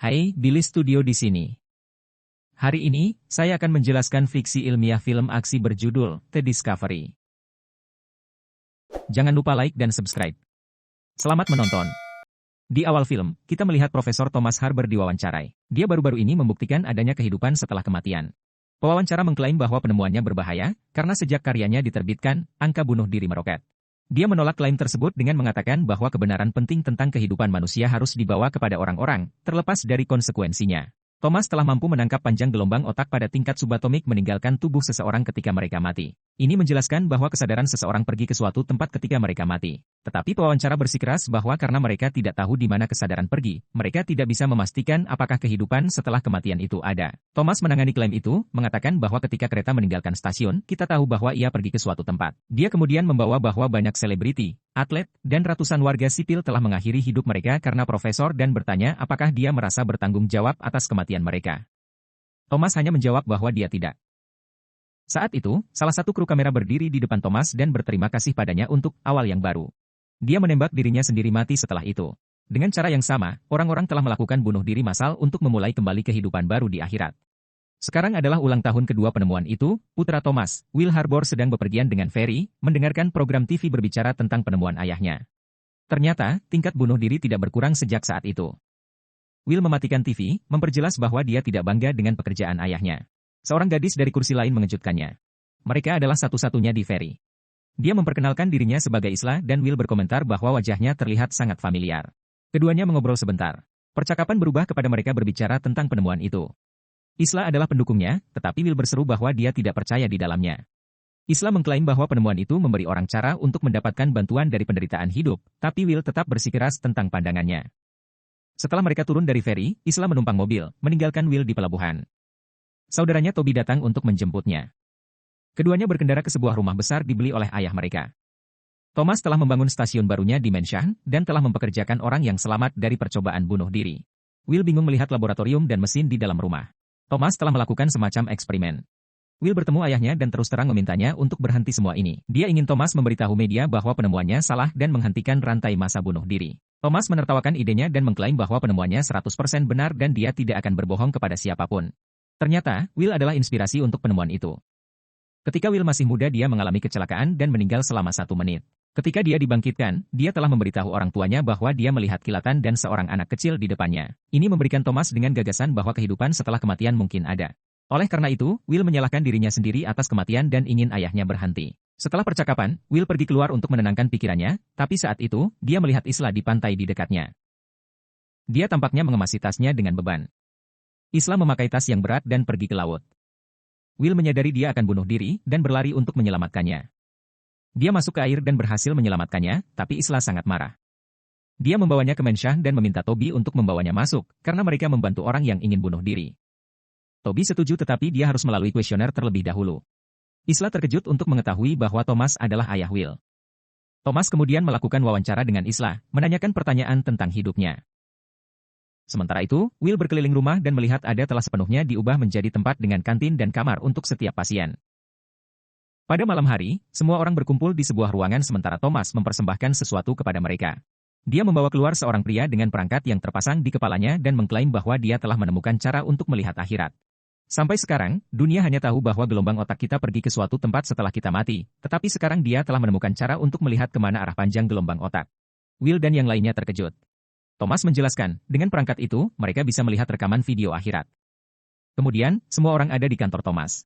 Hai, Billy Studio di sini. Hari ini, saya akan menjelaskan fiksi ilmiah film aksi berjudul The Discovery. Jangan lupa like dan subscribe. Selamat menonton. Di awal film, kita melihat Profesor Thomas Harber diwawancarai. Dia baru-baru ini membuktikan adanya kehidupan setelah kematian. Pewawancara mengklaim bahwa penemuannya berbahaya, karena sejak karyanya diterbitkan, angka bunuh diri meroket. Dia menolak klaim tersebut dengan mengatakan bahwa kebenaran penting tentang kehidupan manusia harus dibawa kepada orang-orang, terlepas dari konsekuensinya. Thomas telah mampu menangkap panjang gelombang otak pada tingkat subatomik meninggalkan tubuh seseorang ketika mereka mati. Ini menjelaskan bahwa kesadaran seseorang pergi ke suatu tempat ketika mereka mati. Tetapi pewawancara bersikeras bahwa karena mereka tidak tahu di mana kesadaran pergi, mereka tidak bisa memastikan apakah kehidupan setelah kematian itu ada. Thomas menangani klaim itu, mengatakan bahwa ketika kereta meninggalkan stasiun, kita tahu bahwa ia pergi ke suatu tempat. Dia kemudian membawa bahwa banyak selebriti, atlet, dan ratusan warga sipil telah mengakhiri hidup mereka karena profesor dan bertanya apakah dia merasa bertanggung jawab atas kematian mereka. Thomas hanya menjawab bahwa dia tidak. Saat itu, salah satu kru kamera berdiri di depan Thomas dan berterima kasih padanya untuk awal yang baru. Dia menembak dirinya sendiri mati setelah itu. Dengan cara yang sama, orang-orang telah melakukan bunuh diri massal untuk memulai kembali kehidupan baru di akhirat. Sekarang adalah ulang tahun kedua penemuan itu, putra Thomas, Will Harbour sedang bepergian dengan Ferry, mendengarkan program TV berbicara tentang penemuan ayahnya. Ternyata, tingkat bunuh diri tidak berkurang sejak saat itu. Will mematikan TV, memperjelas bahwa dia tidak bangga dengan pekerjaan ayahnya. Seorang gadis dari kursi lain mengejutkannya. Mereka adalah satu-satunya di Ferry. Dia memperkenalkan dirinya sebagai Isla dan Will berkomentar bahwa wajahnya terlihat sangat familiar. Keduanya mengobrol sebentar. Percakapan berubah kepada mereka berbicara tentang penemuan itu. Isla adalah pendukungnya, tetapi Will berseru bahwa dia tidak percaya di dalamnya. Isla mengklaim bahwa penemuan itu memberi orang cara untuk mendapatkan bantuan dari penderitaan hidup, tapi Will tetap bersikeras tentang pandangannya. Setelah mereka turun dari Ferry, Isla menumpang mobil, meninggalkan Will di pelabuhan. Saudaranya Toby datang untuk menjemputnya. Keduanya berkendara ke sebuah rumah besar dibeli oleh ayah mereka. Thomas telah membangun stasiun barunya di Mansion dan telah mempekerjakan orang yang selamat dari percobaan bunuh diri. Will bingung melihat laboratorium dan mesin di dalam rumah. Thomas telah melakukan semacam eksperimen. Will bertemu ayahnya dan terus terang memintanya untuk berhenti semua ini. Dia ingin Thomas memberitahu media bahwa penemuannya salah dan menghentikan rantai massa bunuh diri. Thomas menertawakan idenya dan mengklaim bahwa penemuannya 100% benar dan dia tidak akan berbohong kepada siapapun. Ternyata, Will adalah inspirasi untuk penemuan itu. Ketika Will masih muda dia mengalami kecelakaan dan meninggal selama 1 menit. Ketika dia dibangkitkan, dia telah memberitahu orang tuanya bahwa dia melihat kilatan dan seorang anak kecil di depannya. Ini memberikan Thomas dengan gagasan bahwa kehidupan setelah kematian mungkin ada. Oleh karena itu, Will menyalahkan dirinya sendiri atas kematian dan ingin ayahnya berhenti. Setelah percakapan, Will pergi keluar untuk menenangkan pikirannya, tapi saat itu, dia melihat Isla di pantai di dekatnya. Dia tampaknya mengemasi tasnya dengan beban. Isla memakai tas yang berat dan pergi ke laut. Will menyadari dia akan bunuh diri dan berlari untuk menyelamatkannya. Dia masuk ke air dan berhasil menyelamatkannya, tapi Isla sangat marah. Dia membawanya ke Mansion dan meminta Toby untuk membawanya masuk, karena mereka membantu orang yang ingin bunuh diri. Toby setuju tetapi dia harus melalui kuesioner terlebih dahulu. Isla terkejut untuk mengetahui bahwa Thomas adalah ayah Will. Thomas kemudian melakukan wawancara dengan Isla, menanyakan pertanyaan tentang hidupnya. Sementara itu, Will berkeliling rumah dan melihat ada telah sepenuhnya diubah menjadi tempat dengan kantin dan kamar untuk setiap pasien. Pada malam hari, semua orang berkumpul di sebuah ruangan sementara Thomas mempersembahkan sesuatu kepada mereka. Dia membawa keluar seorang pria dengan perangkat yang terpasang di kepalanya dan mengklaim bahwa dia telah menemukan cara untuk melihat akhirat. Sampai sekarang, dunia hanya tahu bahwa gelombang otak kita pergi ke suatu tempat setelah kita mati, tetapi sekarang dia telah menemukan cara untuk melihat kemana arah panjang gelombang otak. Will dan yang lainnya terkejut. Thomas menjelaskan, dengan perangkat itu, mereka bisa melihat rekaman video akhirat. Kemudian, semua orang ada di kantor Thomas.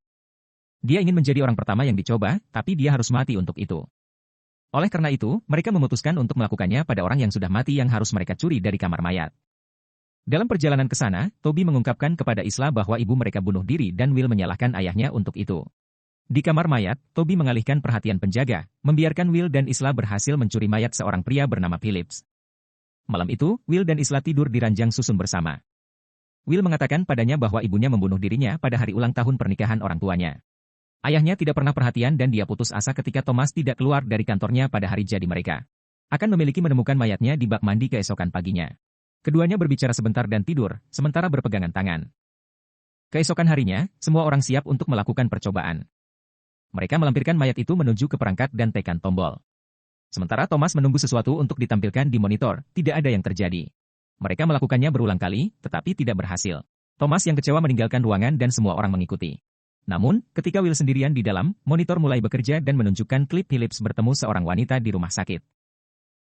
Dia ingin menjadi orang pertama yang dicoba, tapi dia harus mati untuk itu. Oleh karena itu, mereka memutuskan untuk melakukannya pada orang yang sudah mati yang harus mereka curi dari kamar mayat. Dalam perjalanan ke sana, Toby mengungkapkan kepada Isla bahwa ibu mereka bunuh diri dan Will menyalahkan ayahnya untuk itu. Di kamar mayat, Toby mengalihkan perhatian penjaga, membiarkan Will dan Isla berhasil mencuri mayat seorang pria bernama Phillips. Malam itu, Will dan Isla tidur di ranjang susun bersama. Will mengatakan padanya bahwa ibunya membunuh dirinya pada hari ulang tahun pernikahan orang tuanya. Ayahnya tidak pernah perhatian dan dia putus asa ketika Thomas tidak keluar dari kantornya pada hari jadi mereka. Akan memiliki menemukan mayatnya di bak mandi keesokan paginya. Keduanya berbicara sebentar dan tidur, sementara berpegangan tangan. Keesokan harinya, semua orang siap untuk melakukan percobaan. Mereka melampirkan mayat itu menuju ke perangkat dan tekan tombol. Sementara Thomas menunggu sesuatu untuk ditampilkan di monitor, tidak ada yang terjadi. Mereka melakukannya berulang kali, tetapi tidak berhasil. Thomas yang kecewa meninggalkan ruangan dan semua orang mengikuti. Namun, ketika Will sendirian di dalam, monitor mulai bekerja dan menunjukkan klip Phillips bertemu seorang wanita di rumah sakit.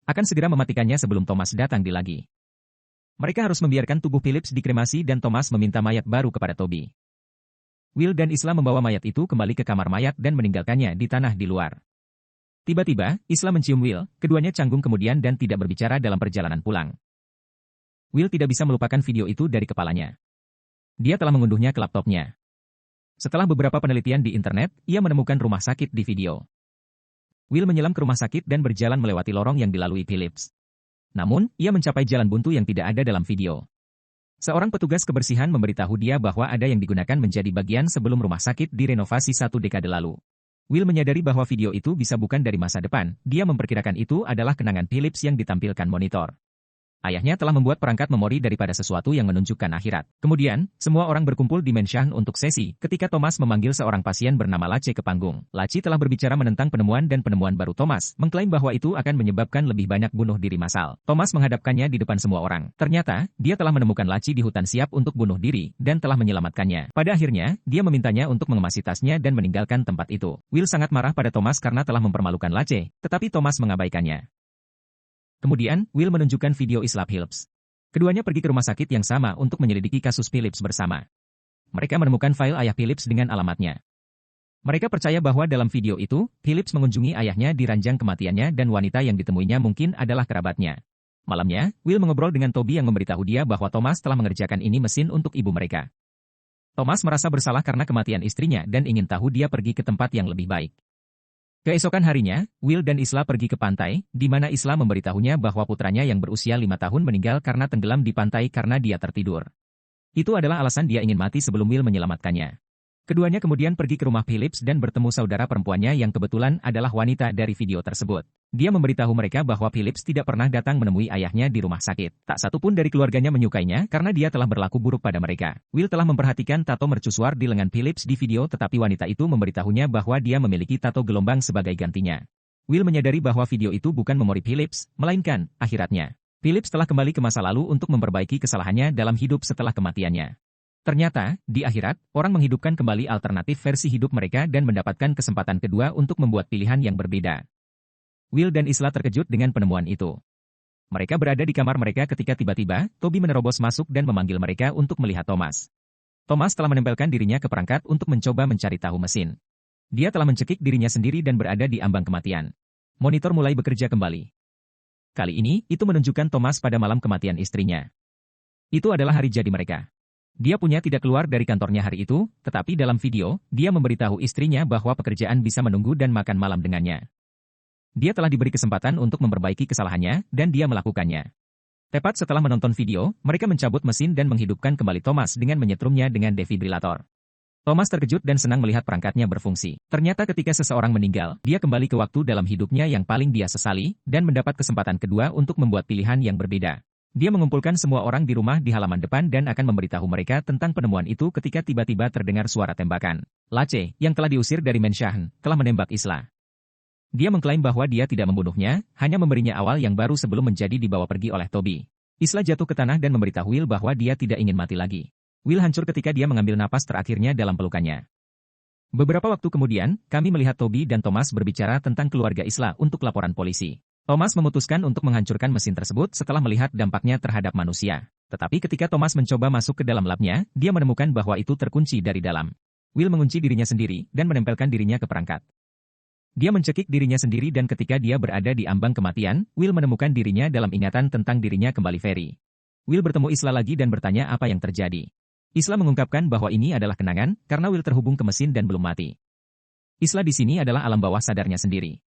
Akan segera mematikannya sebelum Thomas datang di lagi. Mereka harus membiarkan tubuh Phillips dikremasi dan Thomas meminta mayat baru kepada Toby. Will dan Isla membawa mayat itu kembali ke kamar mayat dan meninggalkannya di tanah di luar. Tiba-tiba, Isla mencium Will, keduanya canggung kemudian dan tidak berbicara dalam perjalanan pulang. Will tidak bisa melupakan video itu dari kepalanya. Dia telah mengunduhnya ke laptopnya. Setelah beberapa penelitian di internet, ia menemukan rumah sakit di video. Will menyelam ke rumah sakit dan berjalan melewati lorong yang dilalui Phillips. Namun, ia mencapai jalan buntu yang tidak ada dalam video. Seorang petugas kebersihan memberitahu dia bahwa ada yang digunakan menjadi bagian sebelum rumah sakit direnovasi 1 dekade lalu. Will menyadari bahwa video itu bisa bukan dari masa depan, dia memperkirakan itu adalah kenangan Phillips yang ditampilkan monitor. Ayahnya telah membuat perangkat memori daripada sesuatu yang menunjukkan akhirat. Kemudian, semua orang berkumpul di Mansion untuk sesi, ketika Thomas memanggil seorang pasien bernama Laci ke panggung. Laci telah berbicara menentang penemuan dan penemuan baru Thomas, mengklaim bahwa itu akan menyebabkan lebih banyak bunuh diri massal. Thomas menghadapkannya di depan semua orang. Ternyata, dia telah menemukan Laci di hutan siap untuk bunuh diri, dan telah menyelamatkannya. Pada akhirnya, dia memintanya untuk mengemasi tasnya dan meninggalkan tempat itu. Will sangat marah pada Thomas karena telah mempermalukan Laci, tetapi Thomas mengabaikannya. Kemudian, Will menunjukkan video Isla Phillips. Keduanya pergi ke rumah sakit yang sama untuk menyelidiki kasus Phillips bersama. Mereka menemukan file ayah Phillips dengan alamatnya. Mereka percaya bahwa dalam video itu, Phillips mengunjungi ayahnya di ranjang kematiannya dan wanita yang ditemuinya mungkin adalah kerabatnya. Malamnya, Will mengobrol dengan Toby yang memberitahu dia bahwa Thomas telah mengerjakan ini mesin untuk ibu mereka. Thomas merasa bersalah karena kematian istrinya dan ingin tahu dia pergi ke tempat yang lebih baik. Keesokan harinya, Will dan Isla pergi ke pantai, di mana Isla memberitahunya bahwa putranya yang berusia 5 tahun meninggal karena tenggelam di pantai karena dia tertidur. Itu adalah alasan dia ingin mati sebelum Will menyelamatkannya. Keduanya kemudian pergi ke rumah Phillips dan bertemu saudara perempuannya yang kebetulan adalah wanita dari video tersebut. Dia memberitahu mereka bahwa Phillips tidak pernah datang menemui ayahnya di rumah sakit. Tak satu pun dari keluarganya menyukainya karena dia telah berlaku buruk pada mereka. Will telah memperhatikan tato mercusuar di lengan Phillips di video tetapi wanita itu memberitahunya bahwa dia memiliki tato gelombang sebagai gantinya. Will menyadari bahwa video itu bukan memori Phillips, melainkan akhiratnya. Phillips telah kembali ke masa lalu untuk memperbaiki kesalahannya dalam hidup setelah kematiannya. Ternyata, di akhirat, orang menghidupkan kembali alternatif versi hidup mereka dan mendapatkan kesempatan kedua untuk membuat pilihan yang berbeda. Will dan Isla terkejut dengan penemuan itu. Mereka berada di kamar mereka ketika tiba-tiba, Toby menerobos masuk dan memanggil mereka untuk melihat Thomas. Thomas telah menempelkan dirinya ke perangkat untuk mencoba mencari tahu mesin. Dia telah mencekik dirinya sendiri dan berada di ambang kematian. Monitor mulai bekerja kembali. Kali ini, itu menunjukkan Thomas pada malam kematian istrinya. Itu adalah hari jadi mereka. Dia punya tidak keluar dari kantornya hari itu, tetapi dalam video, dia memberitahu istrinya bahwa pekerjaan bisa menunggu dan makan malam dengannya. Dia telah diberi kesempatan untuk memperbaiki kesalahannya, dan dia melakukannya. Tepat setelah menonton video, mereka mencabut mesin dan menghidupkan kembali Thomas dengan menyetrumnya dengan defibrilator. Thomas terkejut dan senang melihat perangkatnya berfungsi. Ternyata ketika seseorang meninggal, dia kembali ke waktu dalam hidupnya yang paling dia sesali, dan mendapat kesempatan kedua untuk membuat pilihan yang berbeda. Dia mengumpulkan semua orang di rumah di halaman depan dan akan memberitahu mereka tentang penemuan itu ketika tiba-tiba terdengar suara tembakan. Lace, yang telah diusir dari Mansion, telah menembak Isla. Dia mengklaim bahwa dia tidak membunuhnya, hanya memberinya awal yang baru sebelum menjadi dibawa pergi oleh Toby. Isla jatuh ke tanah dan memberitahu Will bahwa dia tidak ingin mati lagi. Will hancur ketika dia mengambil napas terakhirnya dalam pelukannya. Beberapa waktu kemudian, kami melihat Toby dan Thomas berbicara tentang keluarga Isla untuk laporan polisi. Thomas memutuskan untuk menghancurkan mesin tersebut setelah melihat dampaknya terhadap manusia. Tetapi ketika Thomas mencoba masuk ke dalam labnya, dia menemukan bahwa itu terkunci dari dalam. Will mengunci dirinya sendiri dan menempelkan dirinya ke perangkat. Dia mencekik dirinya sendiri dan ketika dia berada di ambang kematian, Will menemukan dirinya dalam ingatan tentang dirinya kembali Ferry. Will bertemu Isla lagi dan bertanya apa yang terjadi. Isla mengungkapkan bahwa ini adalah kenangan, karena Will terhubung ke mesin dan belum mati. Isla di sini adalah alam bawah sadarnya sendiri.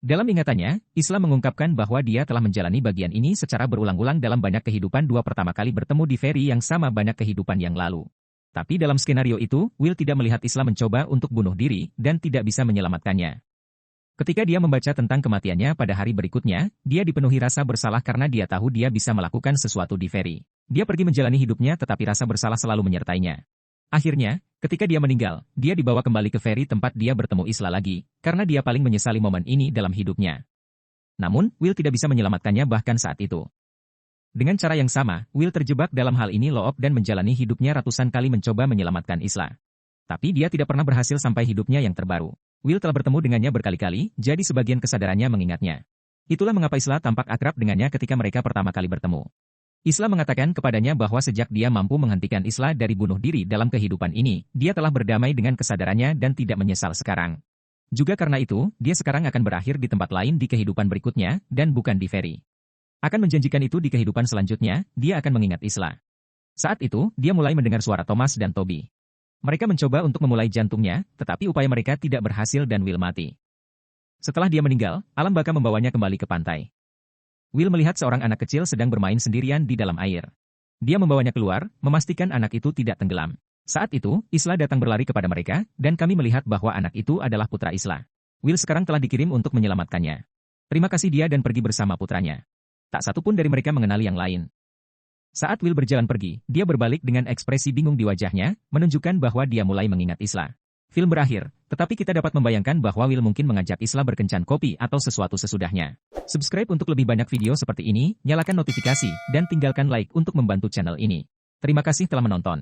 Dalam ingatannya, Isla mengungkapkan bahwa dia telah menjalani bagian ini secara berulang-ulang dalam banyak kehidupan dua pertama kali bertemu di Ferry yang sama banyak kehidupan yang lalu. Tapi dalam skenario itu, Will tidak melihat Isla mencoba untuk bunuh diri dan tidak bisa menyelamatkannya. Ketika dia membaca tentang kematiannya pada hari berikutnya, dia dipenuhi rasa bersalah karena dia tahu dia bisa melakukan sesuatu di Ferry. Dia pergi menjalani hidupnya tetapi rasa bersalah selalu menyertainya. Akhirnya, ketika dia meninggal, dia dibawa kembali ke Ferry tempat dia bertemu Isla lagi, karena dia paling menyesali momen ini dalam hidupnya. Namun, Will tidak bisa menyelamatkannya bahkan saat itu. Dengan cara yang sama, Will terjebak dalam hal ini loop dan menjalani hidupnya ratusan kali mencoba menyelamatkan Isla. Tapi dia tidak pernah berhasil sampai hidupnya yang terbaru. Will telah bertemu dengannya berkali-kali, jadi sebagian kesadarannya mengingatnya. Itulah mengapa Isla tampak akrab dengannya ketika mereka pertama kali bertemu. Isla mengatakan kepadanya bahwa sejak dia mampu menghentikan Isla dari bunuh diri dalam kehidupan ini, dia telah berdamai dengan kesadarannya dan tidak menyesal sekarang. Juga karena itu, dia sekarang akan berakhir di tempat lain di kehidupan berikutnya, dan bukan di Ferry. Akan menjanjikan itu di kehidupan selanjutnya, dia akan mengingat Isla. Saat itu, dia mulai mendengar suara Thomas dan Toby. Mereka mencoba untuk memulai jantungnya, tetapi upaya mereka tidak berhasil dan Will mati. Setelah dia meninggal, alam baka membawanya kembali ke pantai. Will melihat seorang anak kecil sedang bermain sendirian di dalam air. Dia membawanya keluar, memastikan anak itu tidak tenggelam. Saat itu, Isla datang berlari kepada mereka, dan kami melihat bahwa anak itu adalah putra Isla. Will sekarang telah dikirim untuk menyelamatkannya. Terima kasih dia dan pergi bersama putranya. Tak satu pun dari mereka mengenali yang lain. Saat Will berjalan pergi, dia berbalik dengan ekspresi bingung di wajahnya, menunjukkan bahwa dia mulai mengingat Isla. Film berakhir, tetapi kita dapat membayangkan bahwa Will mungkin mengajak Isla berkencan kopi atau sesuatu sesudahnya. Subscribe untuk lebih banyak video seperti ini, nyalakan notifikasi, dan tinggalkan like untuk membantu channel ini. Terima kasih telah menonton.